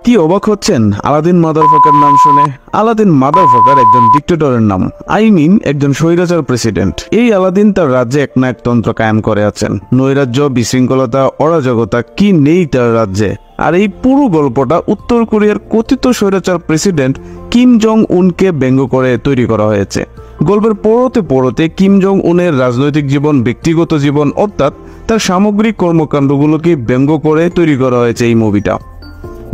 কি অবাক হচ্ছেন আলাদিন মাদারফাকার নাম শুনে? আলাদিন মাদারফাকার একজন ডিক্টেটরের নাম, একজন স্বৈরাচার প্রেসিডেন্ট। এই আলাদিন তার রাজ্যে এক না এক তন্ত্র কায়েম করে আছেন। নৈরাজ্য, বিশৃঙ্খলতা, অরাজকতা কি নেই তার রাজ্যে। আর এই পুরো গল্পটা উত্তর কোরিয়ার কথিত স্বৈরাচার প্রেসিডেন্ট কিম জং উনকে ব্যঙ্গ করে তৈরি করা হয়েছে। গল্পের পড়তে পড়তে কিম জং উনের রাজনৈতিক জীবন, ব্যক্তিগত জীবন অর্থাৎ তার সামগ্রিক কর্মকাণ্ডগুলোকে ব্যঙ্গ করে তৈরি করা হয়েছে এই মুভিটা।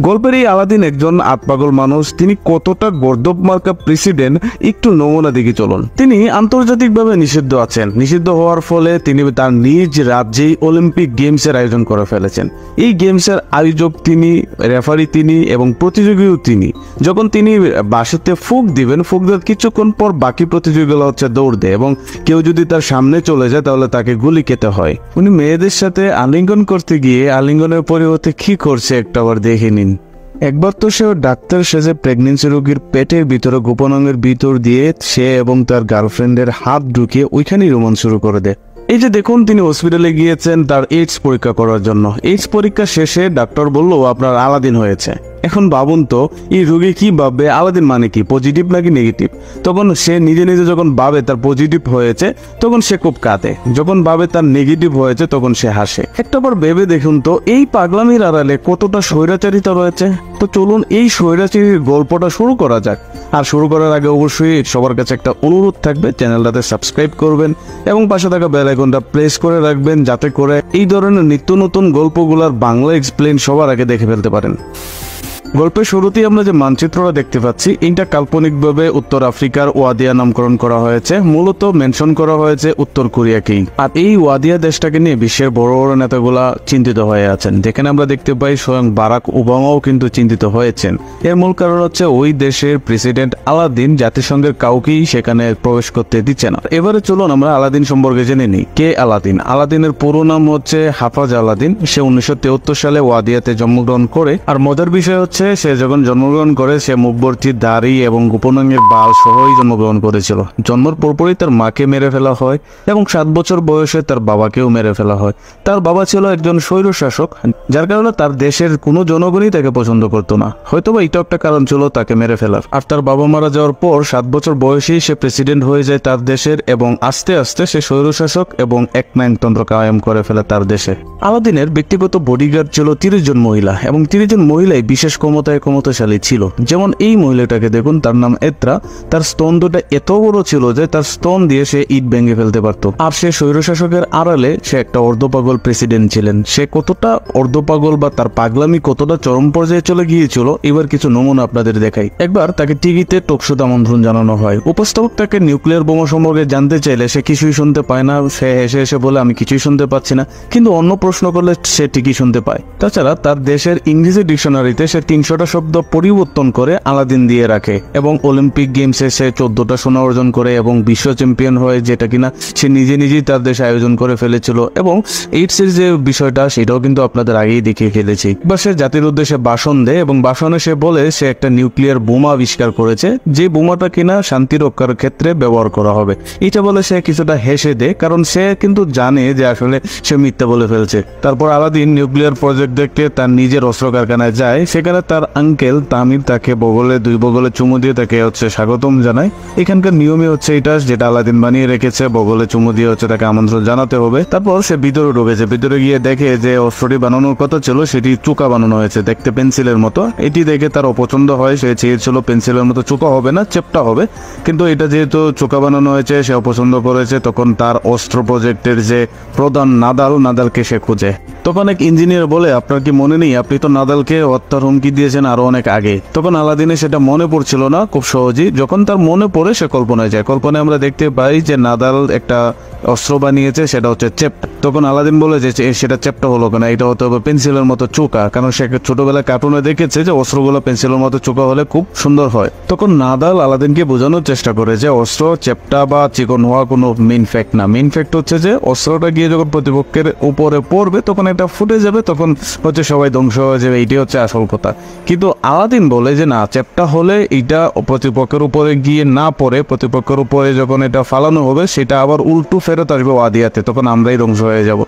গল্পের এই আলাদিন একজন আতপাগল মানুষ। তিনি কতটা গর্দভ মার্কা প্রেসিডেন্ট একটু নমুনা দিকে চলুন। তিনি আন্তর্জাতিকভাবে নিষিদ্ধ আছেন। নিষিদ্ধ হওয়ার ফলে তিনি তার নিজ রাজ্যেই অলিম্পিক গেমসের আয়োজন করে ফেলেছেন। এই গেমসের আয়োজক তিনি, রেফারি তিনি এবং প্রতিযোগীও তিনি। যখন তিনি বাঁশিতে ফুঁক দিবেন, ফুঁক দেওয়ার কিছুক্ষণ পর বাকি প্রতিযোগীরা দৌড় দেয় এবং কেউ যদি তার সামনে চলে যায় তাহলে তাকে গুলি খেতে হয়। উনি মেয়েদের সাথে আলিঙ্গন করতে গিয়ে আলিঙ্গনের পরিবর্তে কি করছে একটা আবার দেখে নিন। একবার তো সে ডাক্তার সেজে প্রেগনেন্সি রোগীর পেটের ভিতরে গোপন অঙ্গের ভিতর দিয়ে সে এবং তার গার্লফ্রেন্ডের হাত ঢুকিয়ে ওইখানেই রোমান্স শুরু করে দেয়। এই যে দেখুন, তিনি হসপিটালে গিয়েছেন তার এইডস পরীক্ষা করার জন্য। এইডস পরীক্ষা শেষে ডাক্তার বলল আপনার আলাদিন হয়েছে। এখন ভাবুন তো এই রোগী কি ভাববে, আলাদিন মানে কি, পজিটিভ নাকি নেগেটিভ? তখন সে নিজে নিজে যখন ভাবে তার পজিটিভ হয়েছে তখন সে খুব কাঁদে, যখন ভাবে তার নেগেটিভ হয়েছে তখন সে হাসে। একটাবার ভেবে দেখুন তো এই পাগলামির আড়ালে কতটা স্বৈরাচারিতা রয়েছে। তো চলুন এই স্বৈরাচারীর গল্পটা শুরু করা যাক। আর শুরু করার আগে অবশ্যই সবার কাছে একটা অনুরোধ থাকবে, চ্যানেলটাতে সাবস্ক্রাইব করবেন এবং পাশে থাকা বেল আইকনটা প্রেস করে রাখবেন যাতে করে এই ধরনের নিত্য নতুন গল্পগুলোর বাংলা এক্সপ্লেন সবার আগে দেখে ফেলতে পারেন। গল্পের শুরুতেই আমরা যে মানচিত্রটা দেখতে পাচ্ছি এটা কাল্পনিকভাবে উত্তর আফ্রিকার ওয়াদিয়া নামকরণ করা হয়েছে। মূলত মেনশন করা হয়েছে উত্তর কোরিয়াকেই। আর এই ওয়াদিয়া দেশটাকে নিয়ে বিশ্বের বড় বড় নেতাগুলা চিন্তিত হয়ে আছেন। যেখানে আমরা দেখতে পাই স্বয়ং বারাক ওবামাও কিন্তু চিন্তিত হয়েছেন। এর মূল কারণ হচ্ছে ওই দেশের প্রেসিডেন্ট আলাদিন জাতিসংঘের কাউকেই সেখানে প্রবেশ করতে দিচ্ছে না। এবারে চলুন আমরা আলাদিন সম্পর্কে জেনে নিই। কে আলাদিন? আলাদিনের পুরো নাম হচ্ছে হাফাজ আলাদিন। সে 1973 সালে ওয়াদিয়াতে জন্মগ্রহণ করে। আর মজার বিষয় হচ্ছে সে যখন জন্মগ্রহণ করে সে মুখভর্তি দাড়ি এবং গোপনাঙ্গের বাল সহই জন্মগ্রহণ করেছিল। জন্মের পরপরই তার মাকে মেরে ফেলা হয় এবং 7 বছর বয়সে তার বাবাকেও মেরে ফেলা হয়। তার বাবা ছিল একজন স্বৈরশাসক, যার কারণে তার দেশের কোনো জনগণই তাকে পছন্দ করতো না। হয়তোবা এটা একটা কারণ ছিল তাকে মেরে ফেলার। আর তার বাবা মারা যাওয়ার পর 7 বছর বয়সেই সে প্রেসিডেন্ট হয়ে যায় তার দেশের এবং আস্তে আস্তে সে স্বৈরশাসক এবং একনায়কতন্ত্র কায়েম করে ফেলে তার দেশে। আলাদিনের ব্যক্তিগত বডিগার্ড ছিল 30 জন মহিলা এবং 30 জন মহিলাই বিশেষ ক্ষমতাশালী ছিল। যেমন এই মহিলাটাকে দেখুন, তার নাম এত্রা। তার স্তন দুটা এত বড় ছিল যে তার স্তন দিয়ে সে ইট ভেঙে ফেলতে পারত। আর সে স্বৈরশাসকের আড়ালে সে একটা অর্ধপাগল প্রেসিডেন্ট ছিলেন। সে কতটা অর্ধপাগল বা তার পাগলামি কতটা চরম পর্যায়ে চলে গিয়েছিল এবার কিছু নমুনা আপনাদের দেখাই। একবার তাকে টিভিতে টকশোতে আমন্ত্রণ জানানো হয়। উপস্থাপক তাকে নিউক্লিয়ার বোমা সম্পর্কে জানতে চাইলে সে কিছুই শুনতে পায় না। সে হেসে হেসে বলে আমি কিছুই শুনতে পাচ্ছি না, কিন্তু অন্য প্রশ্ন করলে সে ঠিকই শুনতে পায়। তাছাড়া তার দেশের ইংরেজি ডিকশনারিতে সে 300টা শব্দ পরিবর্তন করে আলাদিন দিয়ে রাখে এবং অলিম্পিক গেমসে সে 14টা সোনা অর্জন করে এবং বিশ্ব চ্যাম্পিয়ন হয়, যেটা কিনা সে নিজেই তার দেশে আয়োজন করে ফেলেছিল। এবং এইডসের যে বিষয়টা সেটাও কিন্তু আপনাদের আগেই দেখিয়ে ফেলেছি। বা সে জাতির উদ্দেশ্যে ভাষণ দেয় এবং ভাষণে সে বলে সে একটা নিউক্লিয়ার বোমা আবিষ্কার করেছে, যে বোমাটা কিনা শান্তি রক্ষার ক্ষেত্রে ব্যবহার করা হবে। এটা বলে সে কিছুটা হেসে দেয়, কারণ সে কিন্তু জানে যে আসলে সে মিথ্যা বলে ফেলছে। তারপর আলাদিন নিউক্লিয়ার প্রজেক্ট দেখতে তার নিজের অস্ত্র কারখানায় যায়। সেখানে তার আঙ্কেল তামির তাকে দুই বগলে চুমু দিয়ে তাকে স্বাগতম জানায়। এখানকার নিয়মই হচ্ছে এটা, যেটা আলাদিন বানিয়ে রেখেছে, বগলে চুমু দিয়ে তাকে আমন্ত্রণ জানাতে হবে। তারপর সে ভিতরে ঢুকেছে। ভিতরে গিয়ে দেখে যে অস্ত্রটি বানানোর কথা ছিল সেটি চোকা বানানো হয়েছে, দেখতে পেন্সিলের মতো। এটি দেখে তার অপছন্দ হয়। সে চেয়েছিল পেন্সিলের মতো চোকা হবে না, চেপটা হবে, কিন্তু এটা যেহেতু চোকা বানানো হয়েছে সে অপছন্দ করেছে। তখন তার অস্ত্র প্রজেক্টের যে প্রধান নাদালকে সে খুঁজে। তখন এক ইঞ্জিনিয়ার বলে আপনার কি মনে নেই আপনি তো নাদালকে হত্যার হুমকি দিয়েছেন আরো অনেক আগে। তখন আলাদিনে সেটা মনে পড়ছিল না খুব সহজেই। যখন তার মনে পড়ে সে কল্পনায় যায়। কল্পনায় আমরা দেখতে পাই যে নাদাল একটা অস্ত্র বানিয়েছে, সেটা হচ্ছে চেপ্টা। তখন আলাদিন বলে যে সেটা চেপ্টা হলো কেন, এটা হতে হবে পেন্সিলের মতো চোকা, কারণ সে ছোটবেলায় কার্টুনে দেখেছে যে অস্ত্রগুলো পেন্সিলের মতো চোকা হলে খুব সুন্দর হয়। তখন নাদাল আলাদিনকে বোঝানোর চেষ্টা করে যে অস্ত্র চেপ্টা বা চিকন হওয়া কোনো মেইন ফ্যাক্ট না। মেইন ফ্যাক্ট হচ্ছে যে অস্ত্রটা গিয়ে যখন প্রতিপক্ষের উপরে পড়বে তখন এটা ফুটে যাবে, তখন হচ্ছে সবাই ধ্বংস হয়ে যাবে। এইটাই হচ্ছে আসল কথা। কিন্তু আলাদিন বলে যে না, চেপ্টা হলে এটা প্রতিপক্ষের উপরে গিয়ে না পড়ে, প্রতিপক্ষের উপরে যখন এটা ফালানো হবে সেটা আবার উল্টো ফেরত আসবে ওয়াদিয়াতে, তখন আমরাই ধ্বংস হয়ে যাব,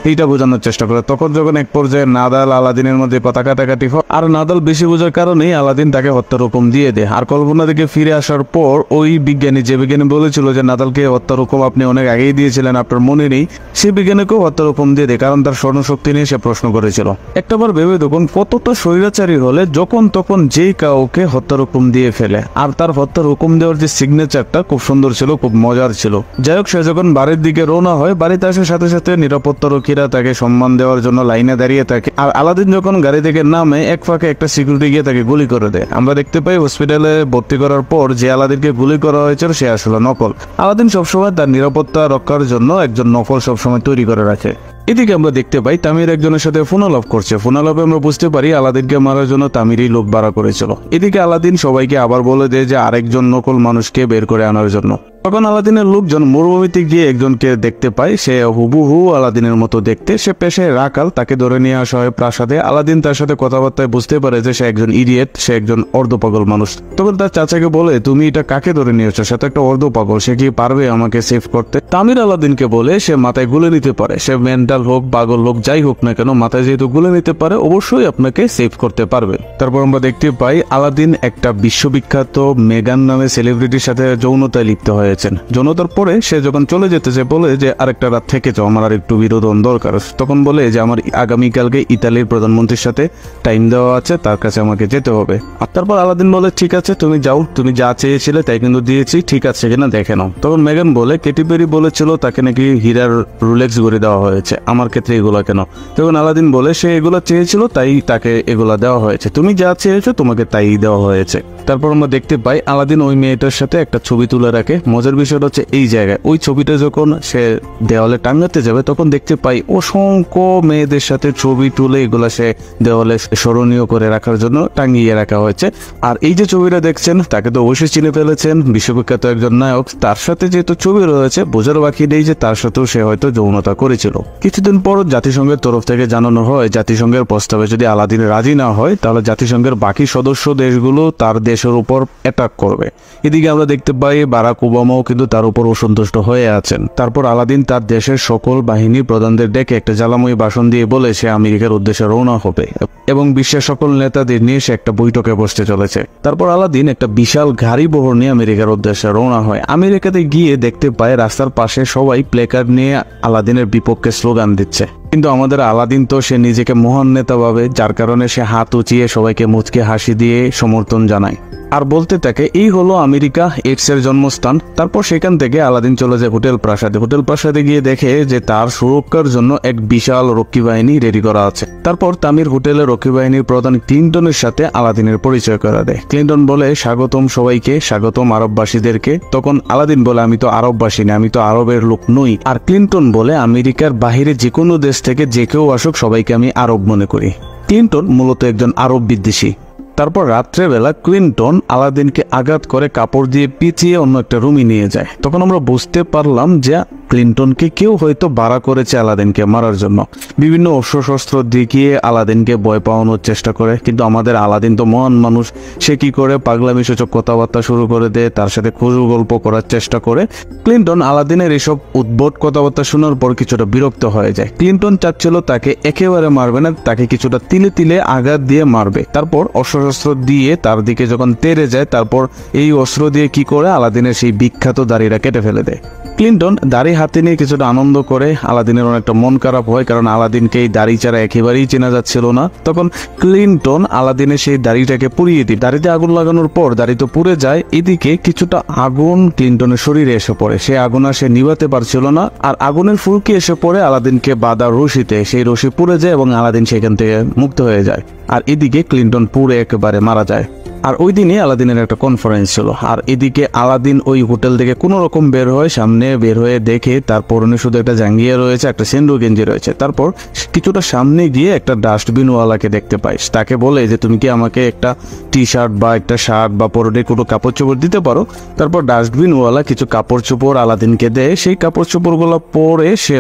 এইটা বোঝানোর চেষ্টা করে। তখন যখন এক পর্যায়ে নাদাল আলাদিনের মধ্যে কথা কাটাকাটি হয়, আর নাদাল বেশি বোঝার কারণেই আলাদিন তাকে হত্যার হুকুম দিয়ে দেয়। আর কল্পনা থেকে ফিরে আসার পর ওই বিজ্ঞানী, যে বিজ্ঞানী বলেছিল যে নাদালকে হত্যার হুকুম আপনি অনেক আগেই দিয়েছিলেন, আপনার মনে নেই, সেই বিজ্ঞানীকেও হত্যার হুকুম দিয়ে দেয়, কারণ তার স্মরণশক্তি নিয়ে সে প্রশ্ন করেছিল। একটাবার ভেবে দেখুন কতটা স্বৈরাচারী হলে যখন তখন যেই কাউকে হত্যার হুকুম দিয়ে ফেলে। আর তার হত্যার হুকুম দেওয়ার যে সিগনেচারটা খুব সুন্দর ছিল, খুব মজার ছিল। যাই হোক, সে যখন বাড়ির দিকে রওনা হয়, বাড়িতে আসার সাথে সাথে নিরাপত্তা রক্ষীরা তাকে সম্মান দেওয়ার জন্য লাইনে দাঁড়িয়ে থাকে। আর আলাদিন যখন গাড়ি থেকে নামে, এক ফাঁকে একটা সিকিউরিটি গিয়ে তাকে গুলি করে দেয়। আমরা দেখতে পাই হসপিটালে ভর্তি করার পর যে আলাদিনকে গুলি করা হয়েছিল সে আসলে নকল। আলাদিন সবসময় তার নিরাপত্তা রক্ষার জন্য একজন নকল সবসময় তৈরি করে রাখে। এদিকে আমরা দেখতে পাই তামির একজনের সাথে ফোনালাপ করছে। ফোনালাপে আমরা বুঝতে পারি আলাদিনকে মারার জন্য তামিরই লোক ভাড়া করেছিল। এদিকে আলাদিন সবাইকে আবার বলে দেয় যে আরেকজন নকল মানুষকে বের করে আনার জন্য। তখন আলাদিনের লোকজন মরুভূমিতে গিয়ে একজনকে দেখতে পায়, সে হুবহু আলাদিনের মতো দেখতে, সে পেশায় রাখাল। তাকে ধরে নিয়ে আসা হয় প্রাসাদে। আলাদিন তার সাথে কথাবার্তায় বুঝতে পারে যে সে একজন ইডিয়েট, সে একজন অর্ধপাগল মানুষ। তখন তার চাচাকে বলে, তুমি এটা কাকে ধরে নিয়েছো? সে তো একটা অর্ধপাগল, সে কি পারবে আমাকে সেভ করতে? তামির আলাদিনকে বলে সে মাথায় গুলে নিতে পারে, সে মেন্টাল হোক পাগল হোক যাই হোক না কেন, মাথায় যেহেতু গুলে নিতে পারে অবশ্যই আপনাকে সেভ করতে পারবে। তারপর আমরা দেখতে পাই আলাদিন একটা বিশ্ববিখ্যাত মেগান নামে সেলিব্রিটির সাথে যৌনতায় লিপ্ত হয়েছেন। যৌনতার পরে সে যখন চলে যেতেছে বলে যে আরেকটা রাত থেকে যাও, আমার আর একটু বিনোদন দরকার। তখন বলে যে আমার আগামীকালকে ইতালির প্রধানমন্ত্রীর সাথে টাইম দেওয়া আছে, তার কাছে আমাকে যেতে হবে। আর তারপর আলাদিন বলে ঠিক আছে তুমি যাও, তুমি যা চেয়েছিলে তাই কিন্তু দিয়েছি, ঠিক আছে কিনা দেখে নাও। তখন মেগান বলে কেটি পেরি বলেছিল তাকে নাকি হীরার রোলেক্স গড়ে দেওয়া হয়েছে, আমার ক্ষেত্রে এগুলা কেন? তখন আলাদিন বলে সে এগুলা চেয়েছিল তাই তাকে এগুলা দেওয়া হয়েছে, তুমি যা চেয়েছো তোমাকে তাই দেওয়া হয়েছে। তারপর আমরা দেখতে পাই আলাদিন ওই মেয়েটার সাথে একটা ছবি তুলে রাখে। মজার বিষয়টা হচ্ছে এই জায়গায় ওই ছবিটা যখন সে দেওয়ালে টাঙাতে যাবে তখন দেখতে পাই অসংখ্য মেয়েদের সাথে ছবি তুলে এগুলা সে দেওয়ালে স্মরণীয় করে রাখার জন্য টাঙিয়ে রাখা হয়েছে। আর এই যে ছবিটা দেখছেন তাকে তো অবশ্যই চিনে ফেলেছেন, বিশ্ববিখ্যাত একজন নায়ক। তার সাথে যেহেতু ছবি রয়েছে বোঝার বাকি নেই যে তার সাথেও সে হয়তো যৌনতা করেছিল। কিছুদিন পর জাতিসংঘের তরফ থেকে জানানো হয় জাতিসংঘের প্রস্তাবে যদি আলাদিন রাজি না হয় তাহলে জাতিসংঘের বাকি সদস্য দেশগুলো তার দেশের উপর অ্যাটাক করবে। এদিকে আমরা দেখতে পাই বারাক ওবামাও কিন্তু তার উপর অসন্তুষ্ট হয়ে আছেন। তারপর আলাদিন তার দেশের সকল বাহিনী প্রধানদের ডেকে একটা জ্বালাময়ী ভাষণ দিয়ে বলে সে আমেরিকার উদ্দেশ্যে রওনা হবে এবং বিশ্বের সকল নেতাদের নিয়ে সে একটা বৈঠকে বসতে চলেছে। তারপর আলাদিন একটা বিশাল গাড়ি বহর নিয়ে আমেরিকার উদ্দেশ্যে রওনা হয়। আমেরিকাতে গিয়ে দেখতে পায় রাস্তার পাশে সবাই প্লেকার্ড নিয়ে আলাদিনের বিপক্ষে স্লোগান দিচ্ছে। কিন্তু আমাদের আলাদিন তো সে নিজেকে মহান নেতা ভাবে, যার কারণে সে হাত উঁচিয়ে সবাইকে মুচকে হাসি দিয়ে সমর্থন জানায় আর বলতে থাকে এই হলো আমেরিকা, এডস এর জন্মস্থান। তারপর সেখান থেকে আলাদিন চলে যায় হোটেল প্রাসাদে। হোটেল প্রাসাদে গিয়ে দেখে যে তার সুরক্ষার জন্য এক বিশাল রক্ষী বাহিনী রেডি করা আছে। তারপর তামির হোটেলের রক্ষী বাহিনীর প্রধান ক্লিন্টনের সাথে আলাদিনের পরিচয় করা দেয়। ক্লিন্টন বলে স্বাগতম সবাইকে, স্বাগতম আরববাসীদেরকে। তখন আলাদিন বলে আমি তো আরববাসী না, আমি তো আরবের লোক নই। আর ক্লিন্টন বলে আমেরিকার বাহিরে যে কোনো দেশ থেকে যে কেউ আসুক সবাইকে আমি আরব মনে করি। ক্লিন্টন মূলত একজন আরব বিদ্বেষী। তারপর রাত্রেবেলা ক্লিন্টন আলাদিনকে আঘাত করে কাপড় দিয়ে পিছিয়ে অন্য একটা রুমে নিয়ে যায়। তখন আমরা বুঝতে পারলাম যে ক্লিন্টনকে কেউ হয়তো ভাড়া করেছে আলাদিনকে মারার জন্য। বিভিন্ন অস্ত্রশস্ত্র দেখিয়ে আলাদিনকে ভয় পাওয়ানোর চেষ্টা করে, কিন্তু আমাদের আলাদিন তো মহান মানুষ, সে কি করে পাগলামি সূচক কথাবার্তা শুরু করে দেয়, তার সাথে খুঁজু গল্প করার চেষ্টা করে। ক্লিন্টন আলাদিনের এসব উদ্ভট কথাবার্তা শোনার পর কিছুটা বিরক্ত হয়ে যায়। ক্লিন্টন চাচ্ছিল তাকে একেবারে মারবে না, তাকে কিছুটা তিলে তিলে আঘাত দিয়ে মারবে। তারপর অস্ত্রশস্ত্র দিয়ে তার দিকে যখন তেড়ে যায় তারপর এই অস্ত্র দিয়ে কি করে আলাদিনের সেই বিখ্যাত দাড়িটা কেটে ফেলে দেয়। ক্লিন্টন দাড়ি হাতে নিয়ে কিছুটা আনন্দ করে। আলাদিনের অনেকটা মন খারাপ হয়, কারণ আলাদিনকে এই দাড়ি ছাড়া একেবারেই চেনা যাচ্ছিল না। তখন ক্লিন্টন আলাদিনের সেই দাড়িটাকে পুড়িয়ে দিই। দাড়িতে আগুন লাগানোর পর দাড়ি তো পুড়ে যায়, এদিকে কিছুটা আগুন ক্লিন্টনের শরীরে এসে পড়ে। সে আগুন আর সে নিভাতে পারছিল না, আর আগুনের ফুলকি এসে পড়ে আলাদিনকে বাঁধা রশিতে। সেই রশি পুড়ে যায় এবং আলাদিন সেখান থেকে মুক্ত হয়ে যায়। আর এদিকে ক্লিন্টন পুড়ে একেবারে মারা যায়। আর ওই দিনই আলাদিনের একটা কনফারেন্স ছিল। আর এদিকে আলাদিন ওই হোটেল থেকে কোনো রকম বের হয়, সামনে বের হয়ে দেখে তার পরনে শুধু একটা জাঙ্গিয়া রয়েছে, একটা সেন্ডু গেঞ্জি রয়েছে। তারপর কিছুটা সামনে গিয়ে একটা ডাস্টবিনওয়ালাকে দেখতে পাইস। তাকে বলে যে তুমি কি আমাকে একটা টি শার্ট বা একটা শার্ট বা পরনে কোনো কাপড় চোপড় দিতে পারো? তারপর ডাস্টবিনওয়ালা কিছু কাপড় চোপড় আলাদিনকে দেয়। সেই কাপড় চোপড়গুলো পরে সে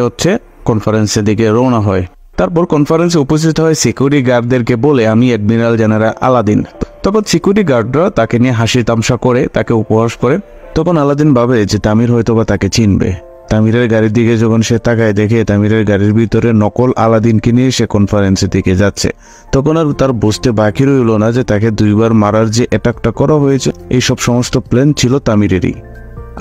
কনফারেন্সের দিকে রওনা হয়। তারপর কনফারেন্সে উপস্থিত হয় সিকিউরিটি গার্ডদেরকে বলে আমি অ্যাডমিরাল জেনারেল আলাদিন। তখন সিকিউরিটি গার্ডরা তাকে নিয়ে হাসি তামসা করে, তাকে উপহাস করে। তখন আলাদিন ভাবে যে তামির হয়তো বা তাকে চিনবে। তামিরের গাড়ির দিকে যখন সে তাকায় দেখে তামিরের গাড়ির ভিতরে নকল আলাদিনকে নিয়ে সে কনফারেন্সের দিকে যাচ্ছে। তখন আর তার বুঝতে বাকি রইল না যে তাকে 2বার মারার যে অ্যাটাকটা করা হয়েছে এইসব সমস্ত প্ল্যান ছিল তামিরেরই।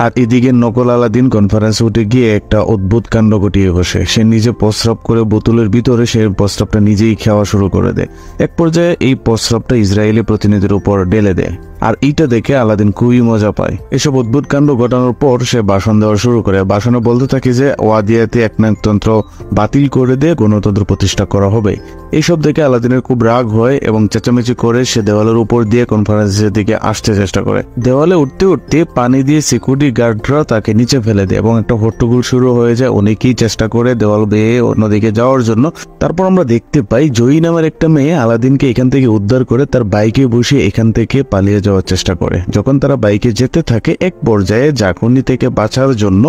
আর এদিকে নকল আলাদিন কনফারেন্সে উঠে গিয়ে একটা অদ্ভুত কাণ্ড ঘটিয়ে বসে। সে নিজে প্রস্রাব করে বোতলের ভিতরে সে প্রস্রাবটা নিজেই খাওয়া শুরু করে দেয়। এক পর্যায়ে এই প্রস্রাবটা ইসরায়েলি প্রতিনিধির উপর ঢেলে দেয়, আর এইটা দেখে আলাদিন খুবই মজা পায়। এসব অদ্ভুত কাণ্ড ঘটানোর পর সে ভাষণ দেওয়া শুরু করে। ভাষণে বলতে থাকে যে ওয়াদিয়াতে একনায়কতন্ত্র বাতিল করে দিয়ে গণতন্ত্র প্রতিষ্ঠা করা হবে। এইসব দেখে আলাদিনের খুব রাগ হয় এবং চেঁচামেচি করে সে দেওয়ালের উপর দিয়ে কনফারেন্সের দিকে আসতে চেষ্টা করে। দেওয়ালে উঠতে উঠতে পানি দিয়ে সিকিউরিটি গার্ডরা তাকে নিচে ফেলে দেয় এবং একটা হট্টগোল শুরু হয়ে যায়। অনেকেই চেষ্টা করে দেওয়াল বেয়ে অন্যদিকে যাওয়ার জন্য। তারপর আমরা দেখতে পাই জয়ী নামের একটা মেয়ে আলাদিনকে এখান থেকে উদ্ধার করে তার বাইকে বসিয়ে এখান থেকে পালিয়ে যাওয়ার চেষ্টা করে। যখন তারা বাইকে যেতে থাকে এক পর্যায়ে ঝাঁকুনি থেকে বাঁচার জন্য